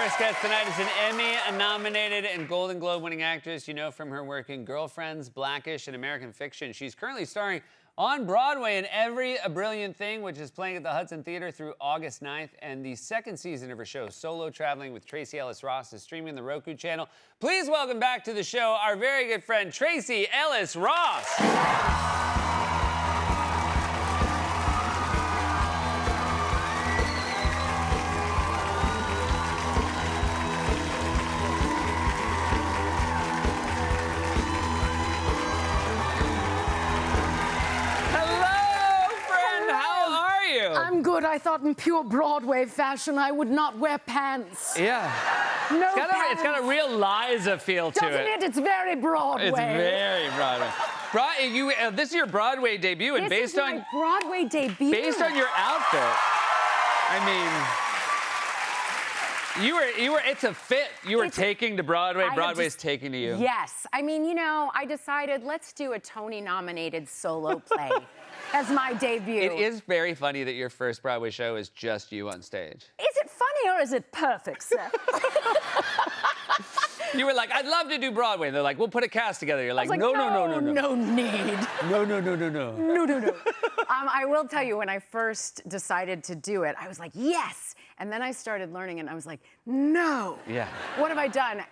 first guest tonight is an Emmy-nominated and Golden Globe-winning actress you know from her work in Girlfriends, Blackish, and American Fiction. She's currently starring on Broadway in Every a Brilliant Thing, which is playing at the Hudson Theater through August 9th. And the second season of her show, Solo Traveling with Tracee Ellis Ross, is streaming on the Roku channel. Please welcome back to the show our very good friend, Tracee Ellis Ross. I'm good. I thought in pure Broadway fashion I would not wear pants. Yeah. No pants. It's got a real Liza feel to it. Doesn't it? It's very Broadway. It's very Broadway. This is your Broadway debut, and based on my Broadway debut. Based on your outfit, I mean, you were. It's a fit. You were taking to Broadway. Broadway's taking to you. Yes. I mean, you know, I decided let's do a Tony-nominated solo play. As my debut. It is very funny that your first Broadway show is just you on stage. Is it funny or is it perfect, Seth? You were like, I'd love to do Broadway. And they're like, we'll put a cast together. You're like, no need. No. No. I will tell you, when I first decided to do it, I was like, yes. And then I started learning and I was like, no. Yeah. What have I done?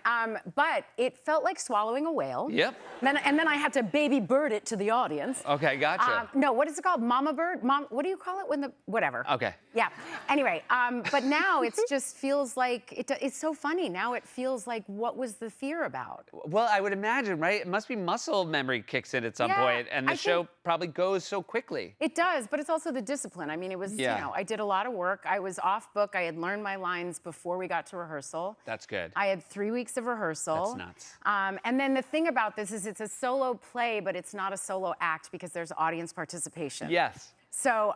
But it felt like swallowing a whale. Yep. And then I had to baby bird it to the audience. Okay, gotcha. No, what is it called? Mama bird? What do you call it when whatever. Okay. Yeah. Anyway, but now it just feels like, it's so funny. Now it feels like, what was the fear about? Well, I would imagine, right? It must be muscle memory kicks in at some point, and the show probably goes so quickly. It does, but it's also the discipline. I mean, it was, you know, I did a lot of work. I was off book. I had learned my lines before we got to rehearsal. That's good. I had 3 weeks of rehearsal. That's nuts. And then the thing about this is it's a solo play, but it's not a solo act because there's audience participation. Yes. So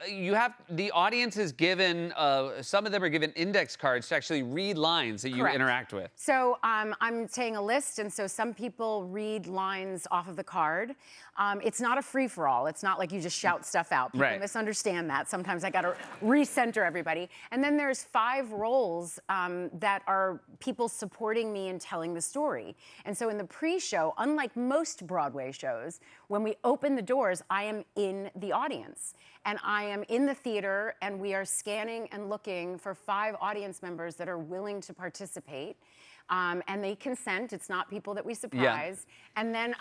you have the audience is given some of them are given index cards to actually read lines that you interact with. So I'm saying a list, and so some people read lines off of the card. It's not a free-for-all. It's not like you just shout stuff out. People misunderstand that. Sometimes I got to recenter everybody. And then there's 5 roles that are people supporting me in telling the story. And so in the pre-show, unlike most Broadway shows, when we open the doors, I am in the audience. And I am in the theater, and we are scanning and looking for 5 audience members that are willing to participate. And they consent. It's not people that we surprise. Yeah. And then,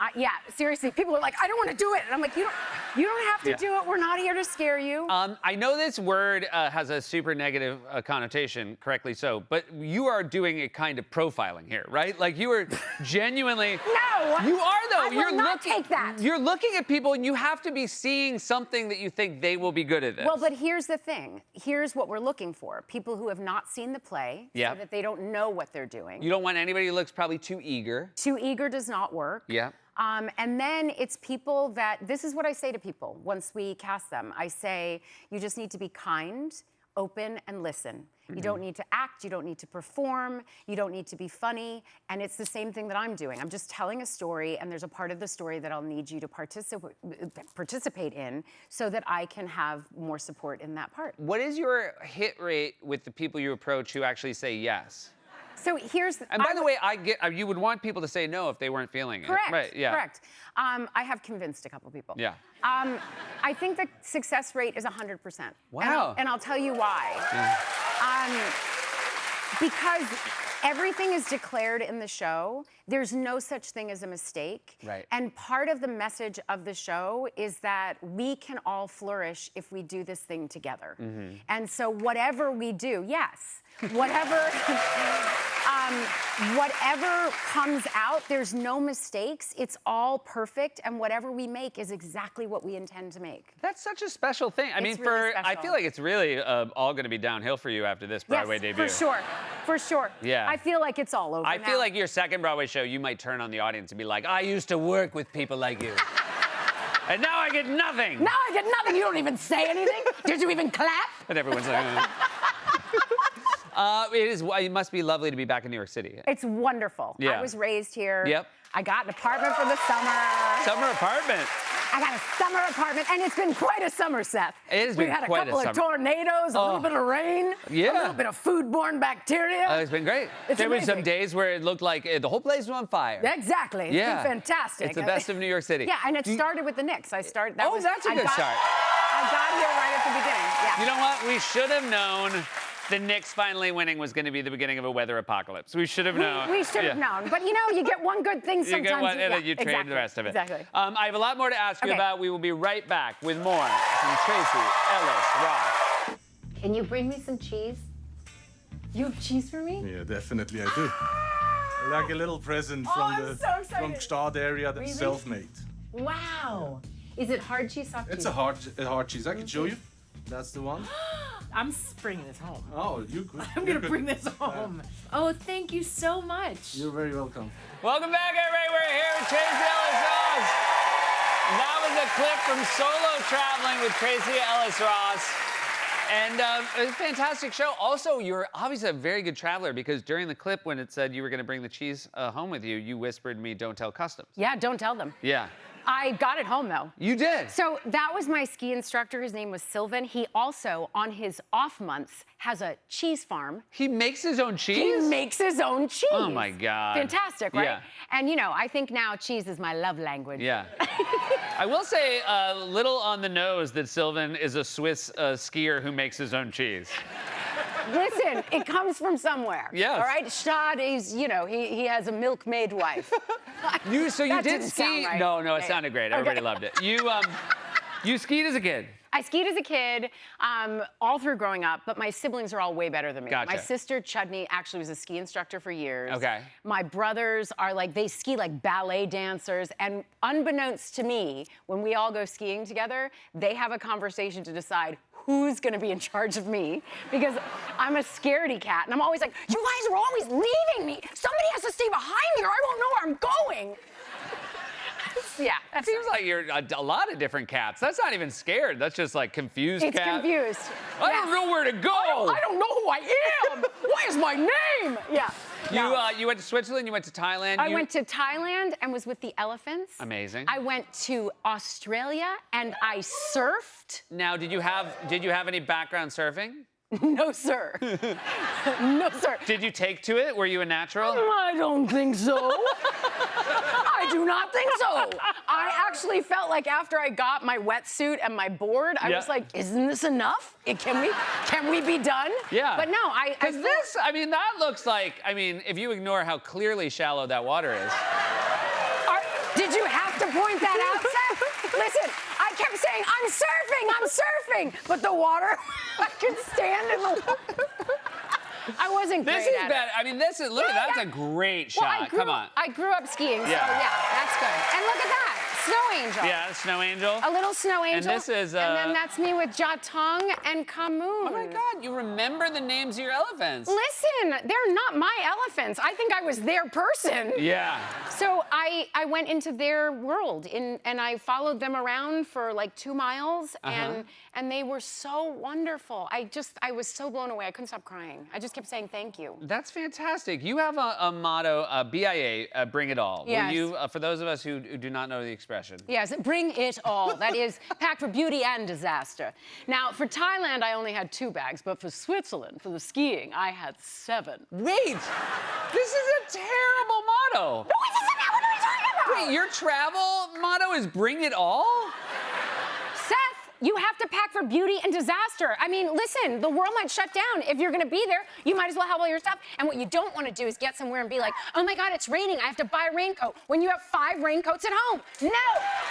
seriously, people are like, I don't want to do it. And I'm like, you don't have to do it. We're not here to scare you. I know this word has a super negative connotation, correctly so, but you are doing a kind of profiling here, right? Like you are genuinely. No. You are, though. I will not take that. You're looking at people, and you have to be seeing something that you think they will be good at this. Well, but here's the thing. Here's what we're looking for. People who have not seen the play, so that they don't know what they're doing. You don't want anybody who looks probably too eager. Too eager does not work. Yeah. And then it's people that, this is what I say to people once we cast them. I say, you just need to be kind, open, and listen. You don't need to act, you don't need to perform, you don't need to be funny, and it's the same thing that I'm doing. I'm just telling a story, and there's a part of the story that I'll need you to participate in so that I can have more support in that part. What is your hit rate with the people you approach who actually say yes? So here's... And by the way, you would want people to say no if they weren't feeling it. Right, yeah. Correct. I have convinced a couple people. Yeah. I think the success rate is 100%. Wow. And I'll tell you why. Yeah. Because everything is declared in the show. There's no such thing as a mistake. Right. And part of the message of the show is that we can all flourish if we do this thing together. Mm-hmm. And so whatever we do, whatever comes out, there's no mistakes. It's all perfect, and whatever we make is exactly what we intend to make. That's such a special thing. I mean, really I feel like it's really all going to be downhill for you after this Broadway debut. For sure. Yeah. I feel like it's all over I feel like your second Broadway show, you might turn on the audience and be like, I used to work with people like you. And now I get nothing. Now I get nothing. You don't even say anything. Did you even clap? And everyone's like, it must be lovely to be back in New York City. It's wonderful. Yeah. I was raised here. Yep. I got an apartment for the summer. Summer apartment. I got a summer apartment, and it's been quite a summer, Seth. It has been We've had quite a a couple of summer. tornadoes, a little bit of rain, a little bit of foodborne bacteria. It's been great. It's there were some amazing. days where it looked like the whole place was on fire. Exactly. It's been fantastic. It's the best of New York City. Yeah, and it started with the Knicks. That's a good start. I got here right at the beginning. Yeah. You know what? We should have known the Knicks finally winning was going to be the beginning of a weather apocalypse. We should have known. We should have known. But, you know, you get one good thing sometimes. You get one, and then you trade exactly, the rest of it. Exactly. I have a lot more to ask you Okay. about. We will be right back with more from Tracy Ellis Ross. Can you bring me some cheese? You have cheese for me? Yeah, definitely I do. Like a little present from I'm the so excited. from Gstaad area that's Really? self-made. Wow. Is it hard cheese, soft cheese? It's a hard cheese. I can show you. That's the one. I'm bringing this home. Oh, you could. I'm gonna bring this home. Oh, thank you so much. You're very welcome. Welcome back, everybody. We're here with Tracy Ellis Ross. That was a clip from Solo Traveling with Tracy Ellis Ross. And it was a fantastic show. Also, you're obviously a very good traveler because during the clip when it said you were going to bring the cheese home with you, you whispered to me, "Don't tell customs." Yeah, don't tell them. Yeah. I got it home, though. You did. So that was my ski instructor. His name was Sylvan. He also, on his off months, has a cheese farm. He makes his own cheese? He makes his own cheese. Oh, my God. Fantastic, right? Yeah. And, you know, I think now cheese is my love language. Yeah. I will say a little on the nose that Sylvan is a Swiss skier who makes his own cheese. Listen, it comes from somewhere. Yes. All right? Stad is, you know, he has a milkmaid wife. So you That did didn't ski? sound right. No, it Okay. sounded great. Everybody Okay. loved it. You skied as a kid. I skied as a kid, all through growing up, but my siblings are all way better than me. Gotcha. My sister, Chudney, actually was a ski instructor for years. Okay. My brothers are like, they ski like ballet dancers, and unbeknownst to me, when we all go skiing together, they have a conversation to decide who's gonna be in charge of me, because I'm a scaredy cat, and I'm always like, you guys are always leaving me. Somebody has to stay behind me or I won't know where I'm going. Yeah, It seems like you're a lot of different cats. That's not even scared. That's just like confused it's cat. confused. I Yes. don't know where to go. I don't know who I am. What is my name? Yeah. No. You went to Switzerland. You went to Thailand. I went to Thailand and was with the elephants. Amazing. I went to Australia and I surfed. Now, did you have any background surfing? No, sir. No, sir. Did you take to it? Were you a natural? I don't think so. I do not think so. I actually felt like after I got my wetsuit and my board, I was like, isn't this enough? Can we be done? Yeah. But no, Because that looks like, if you ignore how clearly shallow that water is. Did you have to point that out, Seth? Listen, I kept saying, I'm surfing, but the water, I could stand in the water. I wasn't great This is at bad. it. That's a great shot. Come on. I grew up skiing, so Yeah. yeah, that's good. And look at that, snow angel. Yeah, snow angel. A little snow angel. this is, and then that's me with Jatong and Kamoon. Oh my God, you remember the names of your elephants. Listen, they're not my elephants. I think I was their person. Yeah. So I went into their world and I followed them around for like 2 miles and they were so wonderful. I was so blown away. I couldn't stop crying. I just kept saying thank you. That's fantastic. You have a motto, BIA, bring it all. Yes. Will you, for those of us who do not know the expression. Yes, bring it all. That is packed for beauty and disaster. Now, for Thailand, I only had 2 bags, but for Switzerland, for the skiing, I had 7. Wait, this is a terrible motto. No, it doesn't matter. What are we talking about? Wait, your travel motto is bring it all? Seth, you have to pack for beauty and disaster. I mean, listen, the world might shut down. If you're gonna be there, you might as well have all your stuff. And what you don't want to do is get somewhere and be like, oh my God, it's raining. I have to buy a raincoat. When you have 5 raincoats at home. No,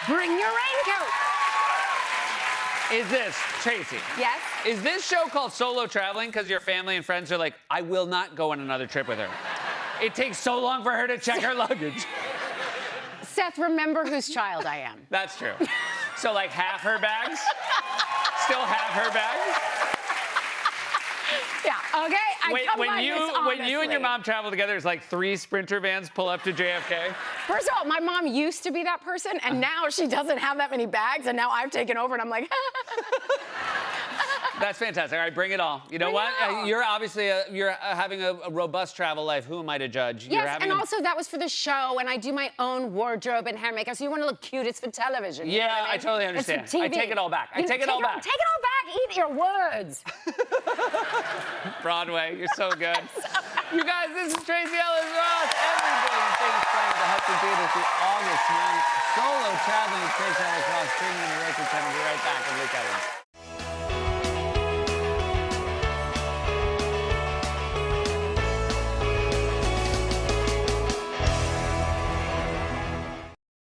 bring your raincoat. Is this, Tracy? Yes? Is this show called Solo Traveling because your family and friends are like, I will not go on another trip with her. It takes so long for her to check her luggage. Seth, remember whose child I am. That's true. So like half her bags? Still half her bags? Yeah, okay? When you and honestly. your mom travel together, it's like 3 Sprinter vans pull up to JFK. First of all, my mom used to be that person, and now she doesn't have that many bags, and now I've taken over, and I'm like, That's fantastic. All right, bring it all. You know what? You're obviously you're having a robust travel life. Who am I to judge? You're Yes, and also that was for the show, and I do my own wardrobe and hair makeup, so you want to look cute. It's for television. Yeah, you know what I mean? I totally understand. It's for TV. I take it all back. I take it all back. Take it all back. Eat your words. Broadway, you're so good. You guys, this is Tracy Ellis Ross. Every Brilliant Thing is playing at the Hudson Theater through August 9th. Solo traveling with Tracy Ellis Ross, streaming in the Roku channel. We'll be right back. I'm Luke Evans.